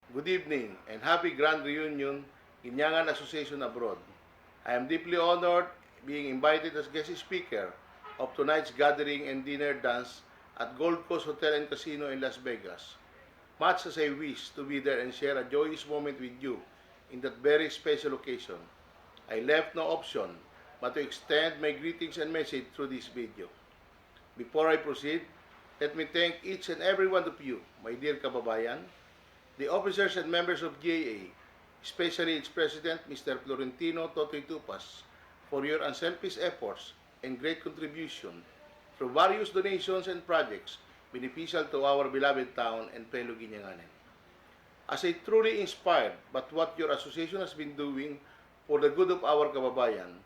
good evening, and happy grand reunion, Ginyangan Association Abroad. I am deeply honored being invited as guest speaker of tonight's gathering and dinner dance at Gold Coast Hotel and Casino in Las Vegas. Much as I wish to be there and share a joyous moment with you in that very special occasion, I left no option but to extend my greetings and message through this video. Before I proceed, let me thank each and every one of you, my dear kababayan, the officers and members of GAA, especially its President, Mr. Florentino Totoy Tupas, for your unselfish efforts and great contribution through various donations and projects beneficial to our beloved town and fellow Ginyanganen. As I truly inspired by what your association has been doing for the good of our kababayan,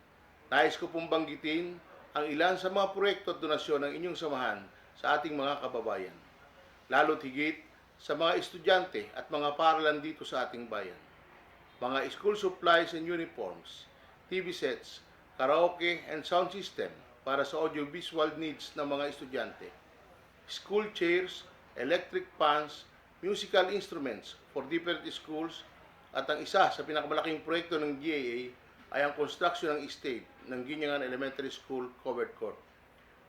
nais ko pong banggitin ang ilan sa mga proyekto at donasyon ng inyong samahan sa ating mga kababayan, lalo't higit sa mga estudyante at mga paaralan dito sa ating bayan. Mga school supplies and uniforms, TV sets, karaoke and sound system para sa audiovisual needs ng mga estudyante, school chairs, electric fans, musical instruments for different schools, at ang isa sa pinakamalaking proyekto ng GAA ay ang construction ng estate ng Ginyangan Elementary School covered court,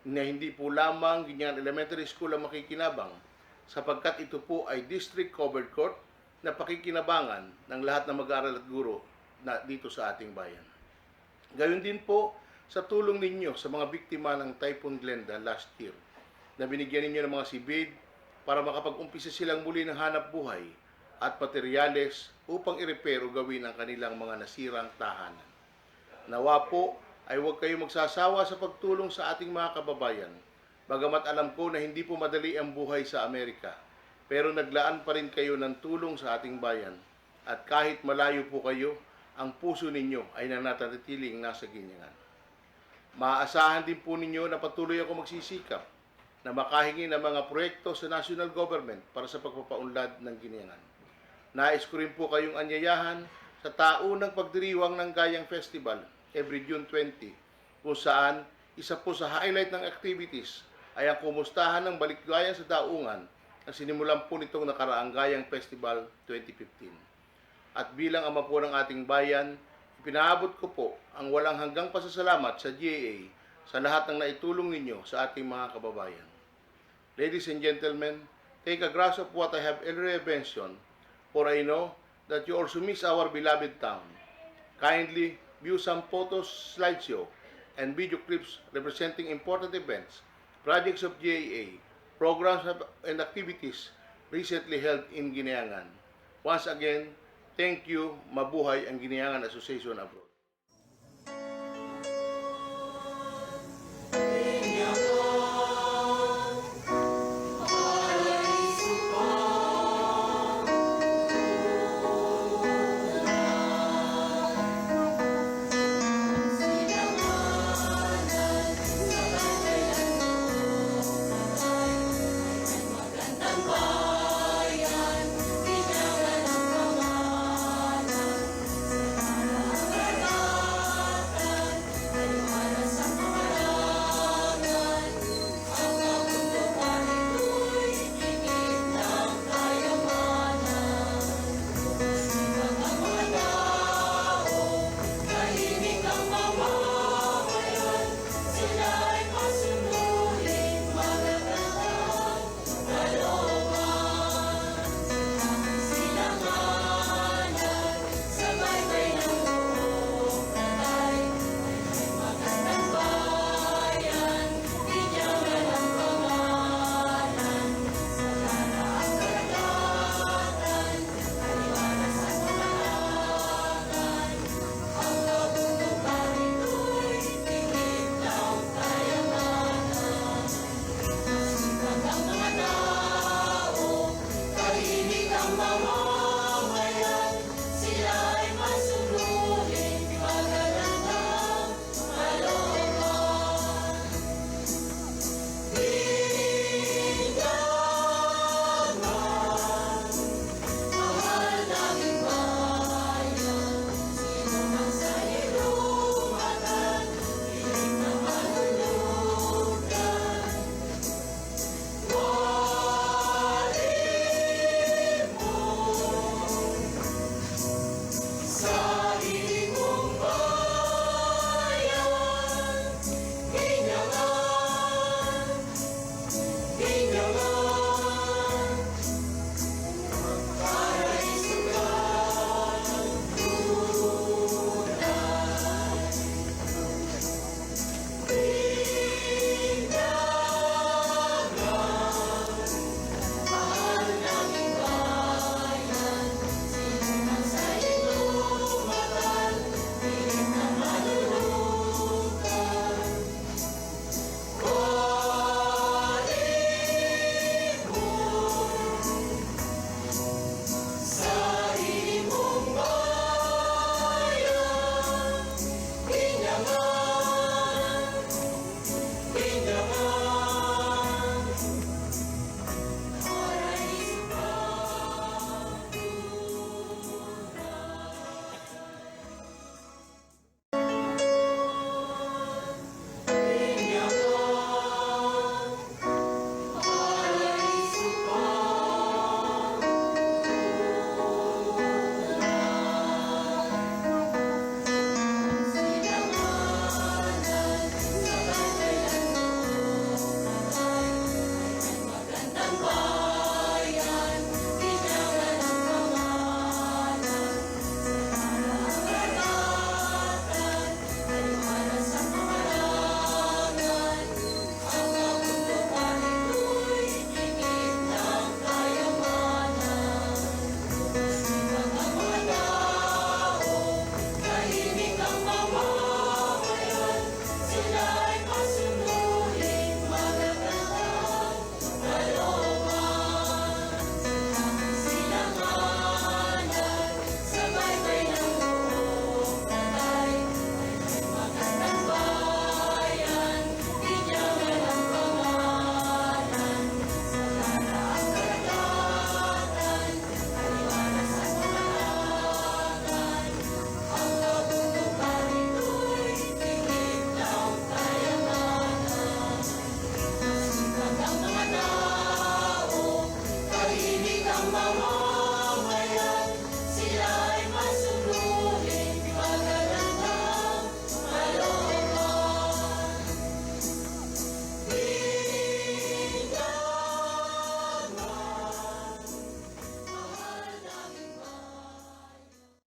na hindi po lamang Ginyangan Elementary School ang makikinabang sapagkat ito po ay district covered court na pakikinabangan ng lahat ng mag-aaral at guro na dito sa ating bayan. Gayon din po sa tulong ninyo sa mga biktima ng Typhoon Glenda last year na binigyan ninyo ng mga sibid para makapag-umpisa silang muli ng hanap buhay at materyales upang i-repair o gawin ang kanilang mga nasirang tahanan. Nawa po ay huwag kayong magsasawa sa pagtulong sa ating mga kababayan. Bagamat alam ko na hindi po madali ang buhay sa Amerika, pero naglaan pa rin kayo ng tulong sa ating bayan. At kahit malayo po kayo, ang puso ninyo ay nananatiling nasa Ginyangan. Maaasahan din po ninyo na patuloy ako magsisikap na makahingi ng mga proyekto sa national government para sa pagpapaunlad ng Ginyangan. Nais ko rin po kayong anyayahan sa taunang pagdiriwang ng Gayang Festival every June 20, kung saan isa po sa highlight ng activities ay ang kumustahan ng balikbayan sa daungan na sinimulan po nitong nakaraang Gayang Festival 2015. At bilang ama po ng ating bayan, ipinaabot ko po ang walang hanggang pasasalamat sa GAA sa lahat ng naitulong ninyo sa ating mga kababayan. Ladies and gentlemen, take a grasp of what I have earlier mentioned, for I know that you also miss our beloved town. Kindly view some photos, slideshow, and video clips representing important events, projects of GAA, programs and activities recently held in Ginyangan. Once again, thank you, mabuhay ang Ginyangan Association Abroad.